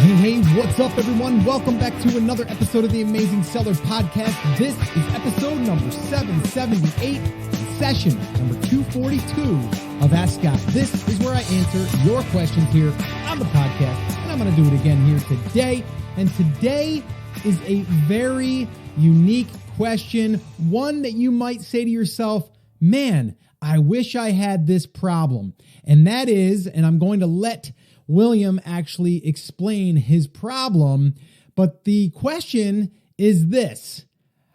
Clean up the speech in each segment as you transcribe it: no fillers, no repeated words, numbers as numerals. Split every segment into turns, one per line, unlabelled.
Hey, what's up, everyone? Welcome back to another episode of the Amazing Seller Podcast. This is episode number 778, session number 242 of Ask Scott. This is where I answer your questions here on the podcast, and I'm going to do it again here today. And today is a very unique question, one that you might say to yourself, man, I wish I had this problem. And that is, and I'm going to let William actually explain his problem, but the question is this: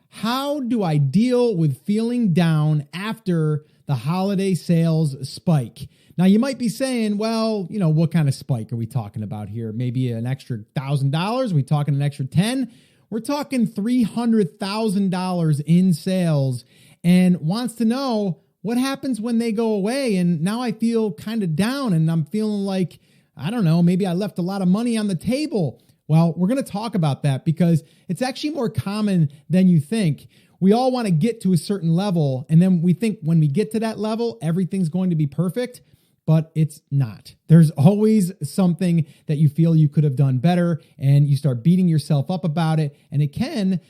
how do I deal with feeling down after the holiday sales spike? Now, you might be saying, well, what kind of spike are we talking about here? Maybe an extra $1,000? Are we talking an extra 10? We're talking $300,000 in sales, and wants to know what happens when they go away. And now I feel kind of down, and I'm feeling like, I don't know, maybe I left a lot of money on the table. Well, we're going to talk about that because it's actually more common than you think. We all want to get to a certain level, and then we think when we get to that level, everything's going to be perfect, but it's not. There's always something that you feel you could have done better, and you start beating yourself up about it, and it can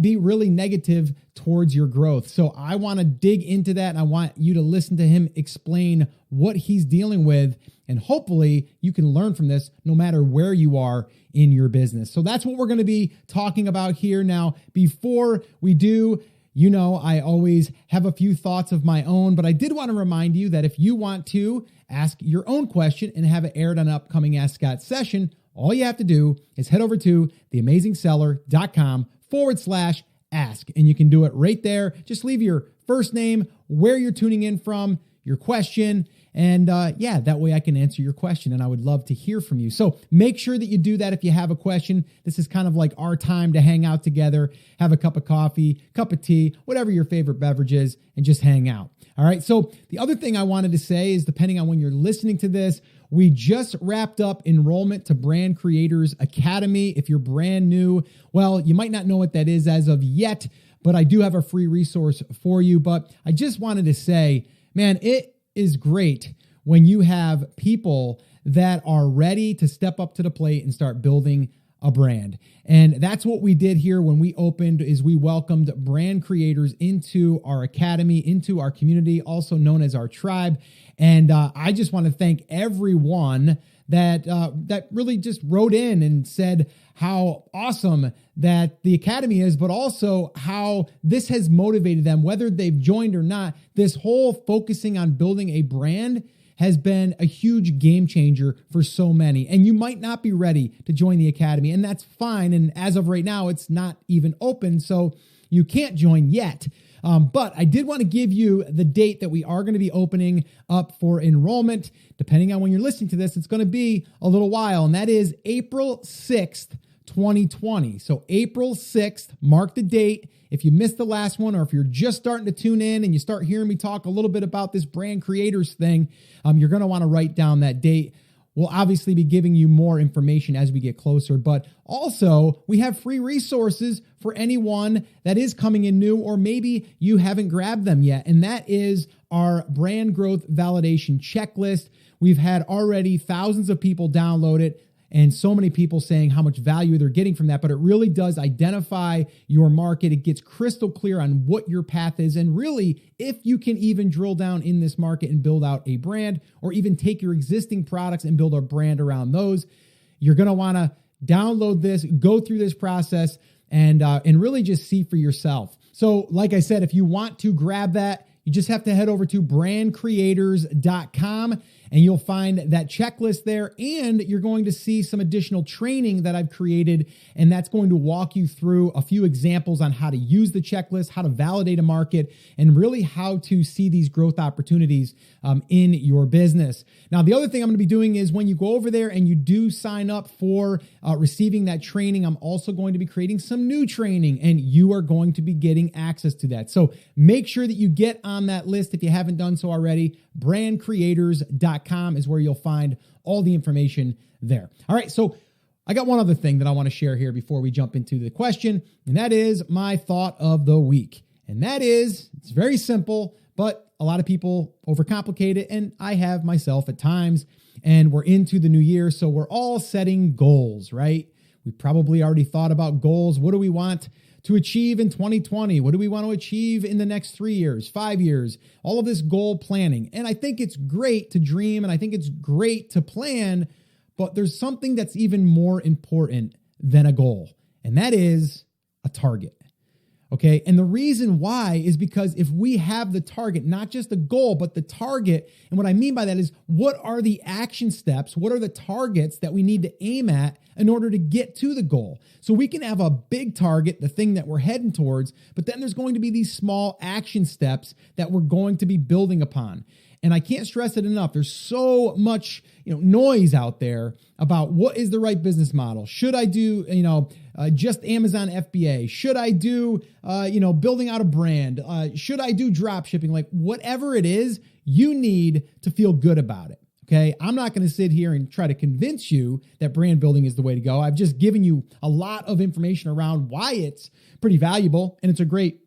be really negative towards your growth. So I want to dig into that, and I want you to listen to him explain what he's dealing with, and hopefully you can learn from this no matter where you are in your business. So that's what we're going to be talking about here. Now, before we do, I always have a few thoughts of my own, but I did want to remind you that if you want to ask your own question and have it aired on an upcoming Ask Scott session, all you have to do is head over to theamazingseller.com/ask, and you can do it right there. Just leave your first name, where you're tuning in from, your question, and that way I can answer your question, and I would love to hear from you. So make sure that you do that if you have a question. This is kind of like our time to hang out together, have a cup of coffee, cup of tea, whatever your favorite beverage is, and just hang out. All right, so the other thing I wanted to say is, depending on when you're listening to this, we just wrapped up enrollment to Brand Creators Academy. If you're brand new, well, you might not know what that is as of yet, but I do have a free resource for you. But I just wanted to say, man, it is great when you have people that are ready to step up to the plate and start building a brand. And that's what we did here when we opened, is we welcomed brand creators into our academy, into our community, also known as our tribe. And I just want to thank everyone that really just wrote in and said how awesome that the academy is, but also how this has motivated them, whether they've joined or not. This whole focusing on building a brand has been a huge game changer for so many. And you might not be ready to join the academy, and that's fine. And as of right now, it's not even open, so you can't join yet. But I did want to give you the date that we are going to be opening up for enrollment. Depending on when you're listening to this, it's going to be a little while, and that is April 6th, 2020. So April 6th, mark the date. If you missed the last one, or if you're just starting to tune in and you start hearing me talk a little bit about this brand creators thing, you're going to want to write down that date. We'll obviously be giving you more information as we get closer, but also we have free resources for anyone that is coming in new, or maybe you haven't grabbed them yet. And that is our brand growth validation checklist. We've had already thousands of people download it, and so many people saying how much value they're getting from that, but it really does identify your market. It gets crystal clear on what your path is, and really, if you can even drill down in this market and build out a brand, or even take your existing products and build a brand around those, you're going to want to download this, go through this process, and really just see for yourself. So like I said, if you want to grab that, you just have to head over to brandcreators.com, and you'll find that checklist there, and you're going to see some additional training that I've created, and that's going to walk you through a few examples on how to use the checklist, how to validate a market, and really how to see these growth opportunities in your business. Now, the other thing I'm going to be doing is, when you go over there and you do sign up for receiving that training, I'm also going to be creating some new training, and you are going to be getting access to that. So make sure that you get on that list if you haven't done so already. Brandcreators.com is where you'll find all the information there. All right, so I got one other thing that I want to share here before we jump into the question, and that is my thought of the week. And that is, it's very simple, but a lot of people overcomplicate it, and I have myself at times. and we're into the new year. So we're all setting goals, right? We probably already thought about goals. What do we want to achieve in 2020? What do we want to achieve in the next 3 years, 5 years? All of this goal planning. And I think it's great to dream, and I think it's great to plan, but there's something that's even more important than a goal, and that is a target. Okay. And the reason why is because if we have the target, not just the goal, but the target. And what I mean by that is, what are the action steps? What are the targets that we need to aim at in order to get to the goal? So we can have a big target, the thing that we're heading towards, but then there's going to be these small action steps that we're going to be building upon. And I can't stress it enough. There's so much, noise out there about what is the right business model. Should I do, just Amazon FBA? Should I do, building out a brand? Should I do drop shipping? Like whatever it is, you need to feel good about it. Okay. I'm not going to sit here and try to convince you that brand building is the way to go. I've just given you a lot of information around why it's pretty valuable and it's a great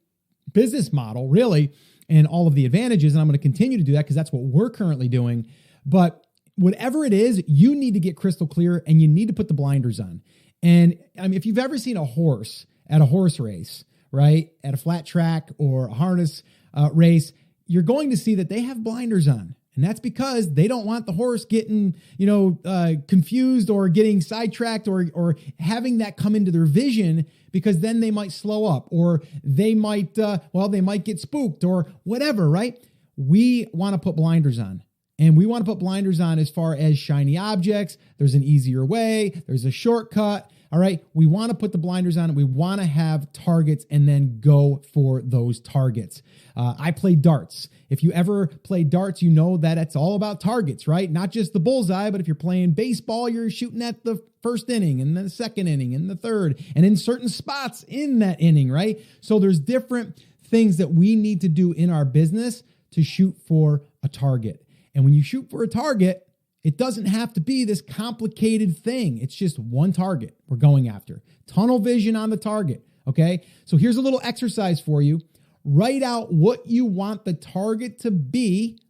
business model, really, and all of the advantages. And I'm going to continue to do that because that's what we're currently doing. But whatever it is, you need to get crystal clear and you need to put the blinders on. And I mean, if you've ever seen a horse at a horse race, right, at a flat track or a harness race, you're going to see that they have blinders on. And that's because they don't want the horse getting, confused or getting sidetracked or having that come into their vision, because then they might slow up or they might, they might get spooked or whatever, right? We want to put blinders on. And we want to put blinders on as far as shiny objects. There's an easier way. There's a shortcut. All right. We want to put the blinders on. We want to have targets and then go for those targets. I play darts. If you ever play darts, you know that it's all about targets, right? Not just the bullseye, but if you're playing baseball, you're shooting at the first inning and then the second inning and the third and in certain spots in that inning, right? So there's different things that we need to do in our business to shoot for a target. And when you shoot for a target, it doesn't have to be this complicated thing. It's just one target we're going after. Tunnel vision on the target, okay? So here's a little exercise for you. Write out what you want the target to be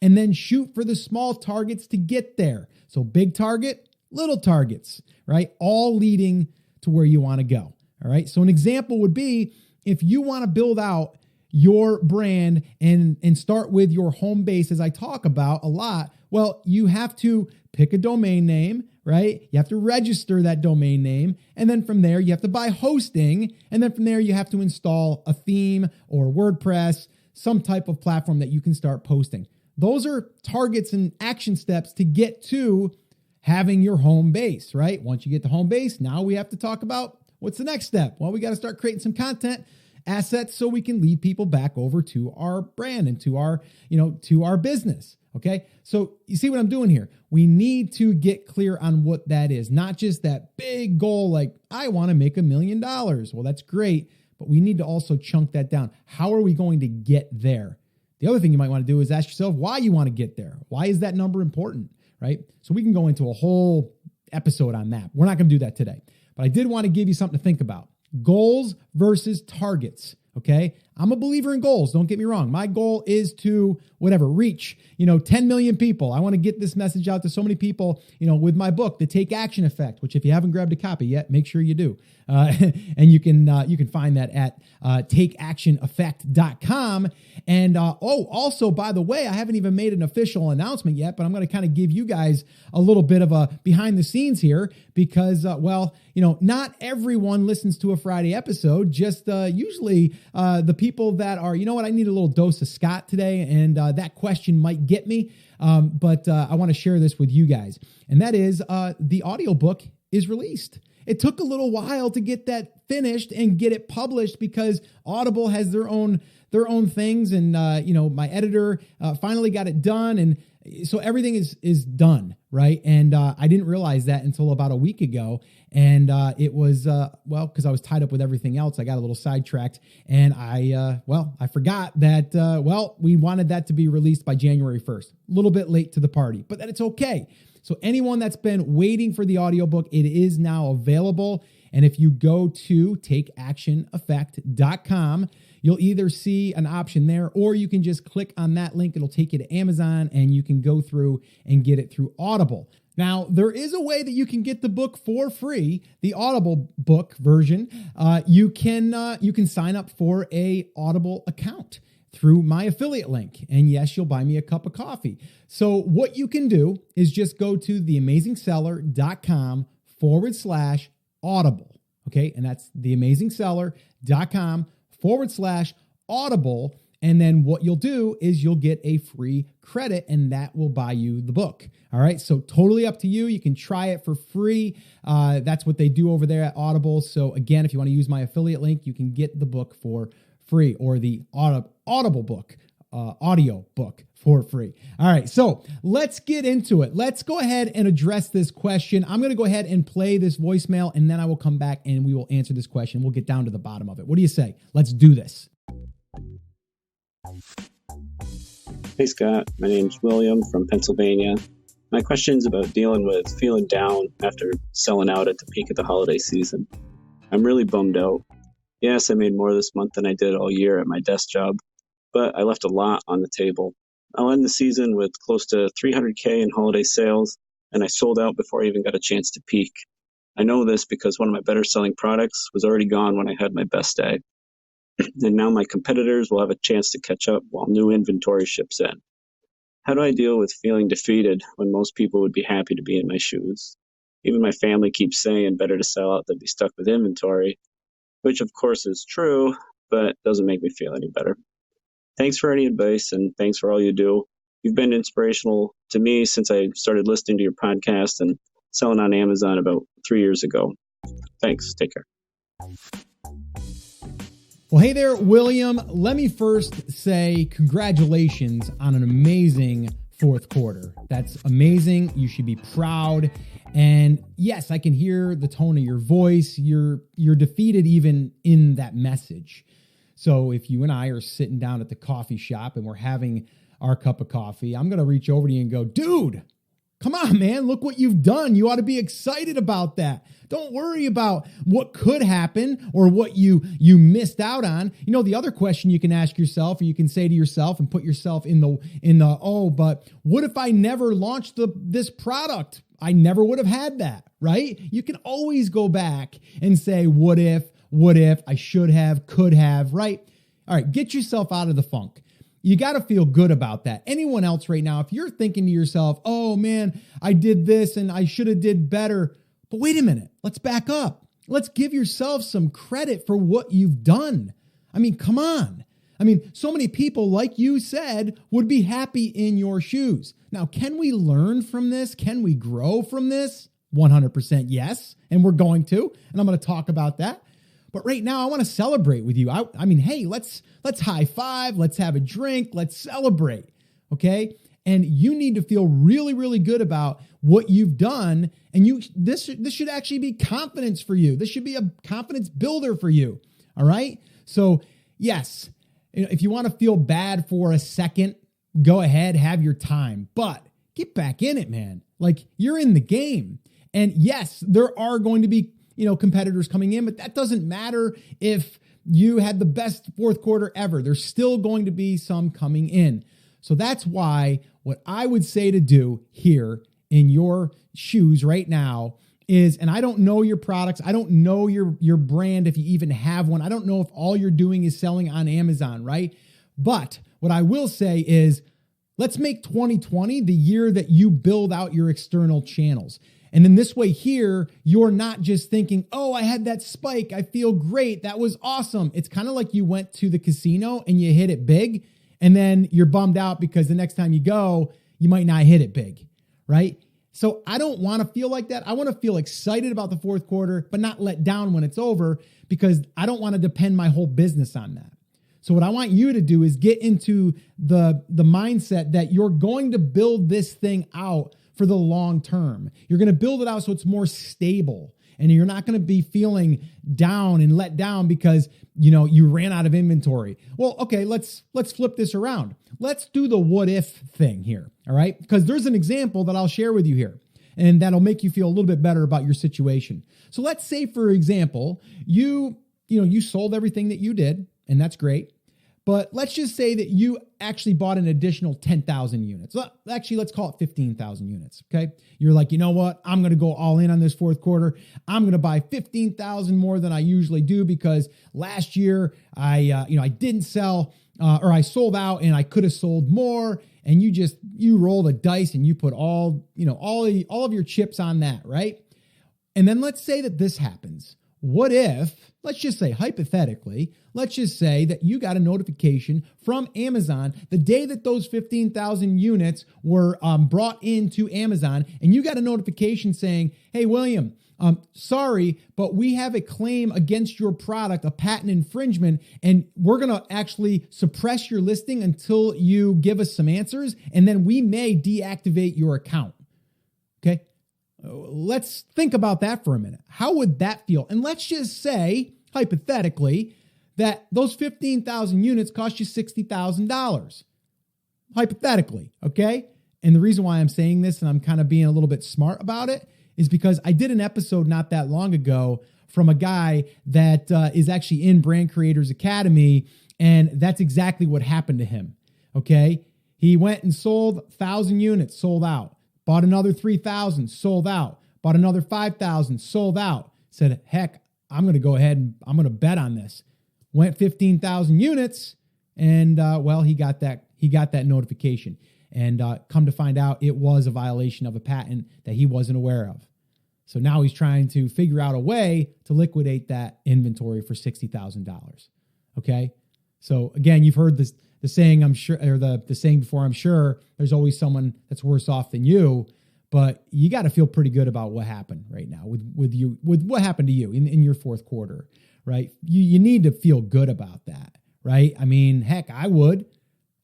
and then shoot for the small targets to get there. So big target, little targets, right? All leading to where you want to go, all right? So an example would be if you want to build out your brand and start with your home base, as I talk about a lot, well, you have to pick a domain name, right? You have to register that domain name. And then from there, you have to buy hosting. And then from there, you have to install a theme or WordPress, some type of platform that you can start posting. Those are targets and action steps to get to having your home base, right? Once you get the home base, now we have to talk about what's the next step. Well, we got to start creating some content assets so we can lead people back over to our brand and to our business. Okay. So you see what I'm doing here? We need to get clear on what that is, not just that big goal. Like I want to make $1 million. Well, that's great, but we need to also chunk that down. How are we going to get there? The other thing you might want to do is ask yourself why you want to get there. Why is that number important? Right. So we can go into a whole episode on that. We're not going to do that today, but I did want to give you something to think about. Goals versus targets. Okay. I'm a believer in goals. Don't get me wrong. My goal is to reach, 10 million people. I want to get this message out to so many people, with my book, The Take Action Effect, which if you haven't grabbed a copy yet, make sure you do. And you can find that at takeactioneffect.com. And also, by the way, I haven't even made an official announcement yet, but I'm going to kind of give you guys a little bit of a behind the scenes here because, not everyone listens to a Friday episode. Just usually the people that are, I need a little dose of Scott today, and that question might get me. But I want to share this with you guys. And that is the audiobook is released. It took a little while to get that finished and get it published because Audible has their own things. And, my editor finally got it done. And so everything is done. Right. And I didn't realize that until about a week ago. And it was, because I was tied up with everything else, I got a little sidetracked and I forgot that, we wanted that to be released by January 1st, a little bit late to the party, but that it's okay. So anyone that's been waiting for the audiobook, it is now available. And if you go to takeactioneffect.com, you'll either see an option there, or you can just click on that link. It'll take you to Amazon and you can go through and get it through Audible. Now, there is a way that you can get the book for free, the Audible book version. You can sign up for a Audible account through my affiliate link. And yes, you'll buy me a cup of coffee. So what you can do is just go to theamazingseller.com/audible. Okay. And that's theamazingseller.com/audible. And then what you'll do is you'll get a free credit and that will buy you the book. All right. So totally up to you. You can try it for free. That's what they do over there at Audible. So again, if you want to use my affiliate link, you can get the book for free, or the Audible book, audio book for free. All right. So let's get into it. Let's go ahead and address this question. I'm going to go ahead and play this voicemail and then I will come back and we will answer this question. We'll get down to the bottom of it. What do you say? Let's do this.
Hey Scott, my name's William from Pennsylvania. My question's about dealing with feeling down after selling out at the peak of the holiday season. I'm really bummed out. Yes, I made more this month than I did all year at my desk job, but I left a lot on the table. I'll end the season with close to $300K in holiday sales, and I sold out before I even got a chance to peak. I know this because one of my better selling products was already gone when I had my best day. And now my competitors will have a chance to catch up while new inventory ships in. How do I deal with feeling defeated when most people would be happy to be in my shoes? Even my family keeps saying better to sell out than be stuck with inventory, which of course is true, but doesn't make me feel any better. Thanks for any advice and thanks for all you do. You've been inspirational to me since I started listening to your podcast and selling on Amazon about 3 years ago. Thanks. Take care.
Well, hey there, William. Let me first say congratulations on an amazing fourth quarter. That's amazing. You should be proud. And yes, I can hear the tone of your voice. You're defeated even in that message. So if you and I are sitting down at the coffee shop and we're having our cup of coffee, I'm going to reach over to you and go, dude, come on, man, look what you've done. You ought to be excited about that. Don't worry about what could happen or what you missed out on. You know, the other question you can ask yourself, or you can say to yourself and put yourself in the but what if I never launched this product? I never would have had that, right? You can always go back and say, what if, I should have, could have, right? All right, get yourself out of the funk. You got to feel good about that. Anyone else right now, if you're thinking to yourself, oh man, I did this and I should have did better. But wait a minute, let's back up. Let's give yourself some credit for what you've done. I mean, come on. I mean, so many people, like you said, would be happy in your shoes. Now, can we learn from this? Can we grow from this? 100% yes. And we're going to, and I'm going to talk about that. But right now, I want to celebrate with you. I mean, hey, let's high five. Let's have a drink. Let's celebrate. Okay. And you need to feel really, really good about what you've done. And this should actually be confidence for you. This should be a confidence builder for you. All right. So yes, if you want to feel bad for a second, go ahead, have your time, but get back in it, man. Like, you're in the game. And yes, there are going to be, competitors coming in, but that doesn't matter if you had the best fourth quarter ever. There's still going to be some coming in. So that's why what I would say to do here in your shoes right now is, and I don't know your products. I don't know your brand, if you even have one. I don't know if all you're doing is selling on Amazon, right? But what I will say is, let's make 2020 the year that you build out your external channels. And then this way here, you're not just thinking, oh, I had that spike. I feel great. That was awesome. It's kind of like you went to the casino and you hit it big, and then you're bummed out because the next time you go, you might not hit it big, right? So I don't want to feel like that. I want to feel excited about the fourth quarter, but not let down when it's over, because I don't want to depend my whole business on that. So what I want you to do is get into the mindset that you're going to build this thing out for the long term. You're going to build it out so it's more stable, and you're not going to be feeling down and let down because, you ran out of inventory. Well, okay, let's flip this around. Let's do the what if thing here. All right. Because there's an example that I'll share with you here, and that'll make you feel a little bit better about your situation. So let's say, for example, you sold everything that you did, and that's great. But let's just say that you actually bought an additional 10,000 units. Actually, let's call it 15,000 units, okay? You're like, you know what? I'm going to go all in on this fourth quarter. I'm going to buy 15,000 more than I usually do because last year I didn't sell or I sold out and I could have sold more. And you rolled a dice and you put all of your chips on that, right? And then let's say that this happens. What if, let's just say hypothetically, let's just say that you got a notification from Amazon the day that those 15,000 units were brought into Amazon, and you got a notification saying, hey, William, sorry, but we have a claim against your product, a patent infringement, and we're going to actually suppress your listing until you give us some answers, and then we may deactivate your account. Okay? Let's think about that for a minute. How would that feel? And let's just say, hypothetically, that those 15,000 units cost you $60,000. Hypothetically, okay? And the reason why I'm saying this and I'm kind of being a little bit smart about it is because I did an episode not that long ago from a guy that is actually in Brand Creators Academy, and that's exactly what happened to him, okay? He went and sold 1,000 units, sold out. Bought another 3,000, sold out. Bought another 5,000, sold out. Said, heck, I'm going to go ahead and I'm going to bet on this. Went 15,000 units, and he got that notification. And come to find out, it was a violation of a patent that he wasn't aware of. So now he's trying to figure out a way to liquidate that inventory for $60,000. Okay, so again, you've heard this. The saying, I'm sure, or the saying before, I'm sure there's always someone that's worse off than you, but you got to feel pretty good about what happened right now with what happened to you in your fourth quarter, right? You need to feel good about that, right? I mean, heck, I would,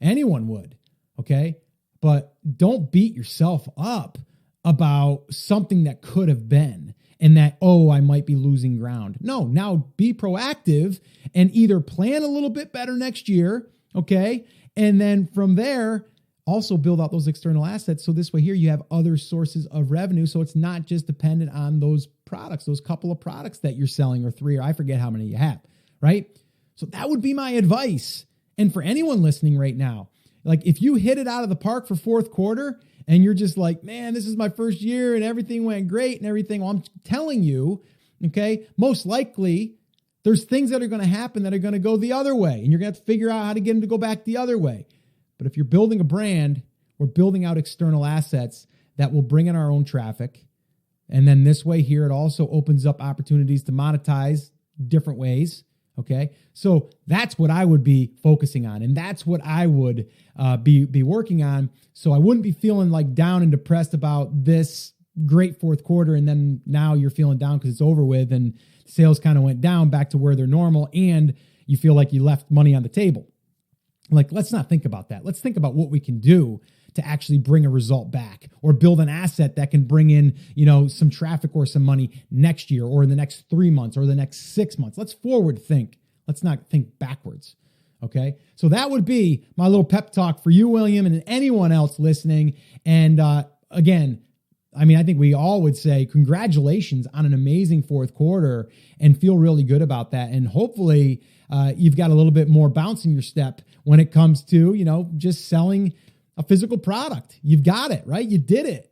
anyone would, okay? But don't beat yourself up about something that could have been and that, oh, I might be losing ground. No, now be proactive and either plan a little bit better next year. Okay. And then from there, also build out those external assets. So this way here, you have other sources of revenue. So it's not just dependent on those products, those couple of products that you're selling or three, or I forget how many you have. Right. So that would be my advice. And for anyone listening right now, like if you hit it out of the park for fourth quarter and you're just like, man, this is my first year and everything went great and everything. Well, I'm telling you, okay, most likely there's things that are going to happen that are going to go the other way, and you're going to have to figure out how to get them to go back the other way. But if you're building a brand, we're building out external assets that will bring in our own traffic. And then this way here, it also opens up opportunities to monetize different ways. Okay. So that's what I would be focusing on. And that's what I would be working on. So I wouldn't be feeling like down and depressed about this great fourth quarter. And then now you're feeling down because it's over with and sales kind of went down back to where they're normal and you feel like you left money on the table. Like, let's not think about that. Let's think about what we can do to actually bring a result back or build an asset that can bring in, some traffic or some money next year or in the next 3 months or the next 6 months. Let's forward think. Let's not think backwards. Okay. So that would be my little pep talk for you, William, and anyone else listening. And again, I think we all would say congratulations on an amazing fourth quarter and feel really good about that. And hopefully you've got a little bit more bounce in your step when it comes to, just selling a physical product. You've got it, right? You did it.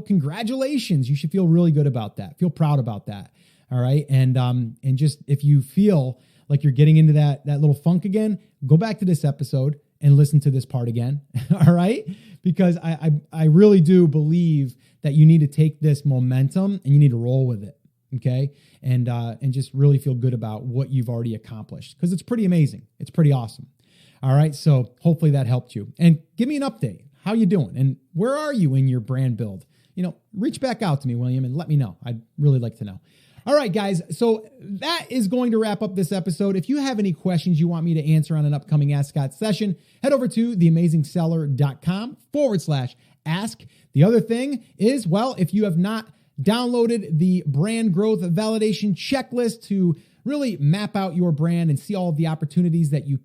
Congratulations. You should feel really good about that. Feel proud about that. All right. And just if you feel like you're getting into that little funk again, go back to this episode and listen to this part again. All right. Because I really do believe that you need to take this momentum and you need to roll with it. Okay. And just really feel good about what you've already accomplished because it's pretty amazing. It's pretty awesome. All right. So hopefully that helped you and give me an update. How you doing? And where are you in your brand build? Reach back out to me, William, and let me know. I'd really like to know. All right, guys. So that is going to wrap up this episode. If you have any questions you want me to answer on an upcoming Ask Scott session, head over to theamazingseller.com/ask. The other thing is, if you have not downloaded the brand growth validation checklist to really map out your brand and see all of the opportunities that you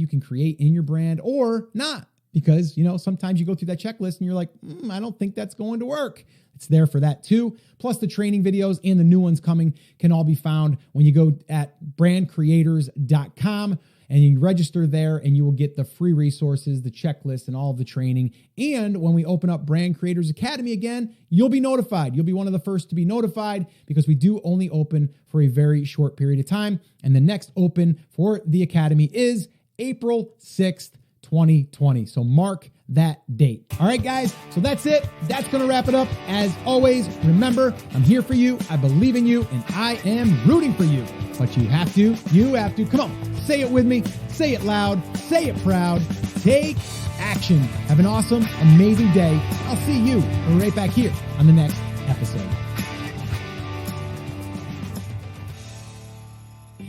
can create in your brand or not, because, sometimes you go through that checklist and you're like, I don't think that's going to work. It's there for that too. Plus the training videos and the new ones coming can all be found when you go at brandcreators.com. and you register there and you will get the free resources, the checklist, and all of the training. And when we open up Brand Creators Academy again, you'll be notified. You'll be one of the first to be notified because we do only open for a very short period of time. And the next open for the Academy is April 6th, 2020. So mark that date. All right, guys. So that's it. That's going to wrap it up. As always, remember, I'm here for you. I believe in you and I am rooting for you. But you have to, come on, say it with me, say it loud, say it proud, take action. Have an awesome, amazing day. I'll see you right back here on the next episode.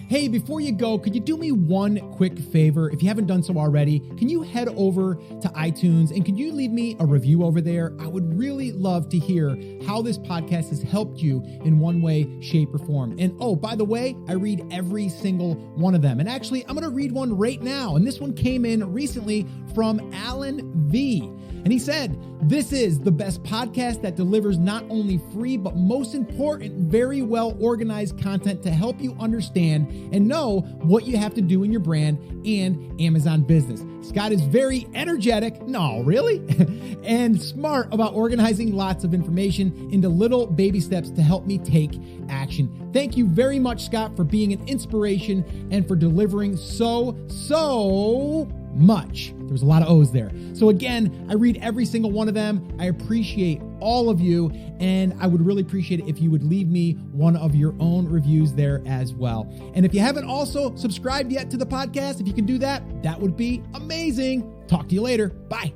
Hey, before you go, could you do me one quick favor? If you haven't done so already, can you head over to iTunes and could you leave me a review over there? I would really love to hear how this podcast has helped you in one way, shape, or form. And oh, by the way, I read every single one of them. And actually, I'm going to read one right now. And this one came in recently from Alan V. And he said, "This is the best podcast that delivers not only free, but most important, very well organized content to help you understand and know what you have to do in your brand and Amazon business. Scott is very energetic, no, really, and smart about organizing lots of information into little baby steps to help me take action. Thank you very much, Scott, for being an inspiration and for delivering so much." There's a lot of O's there. So again, I read every single one of them. I appreciate all of you, and I would really appreciate it if you would leave me one of your own reviews there as well. And if you haven't also subscribed yet to the podcast, if you can do that, that would be amazing. Talk to you later. Bye.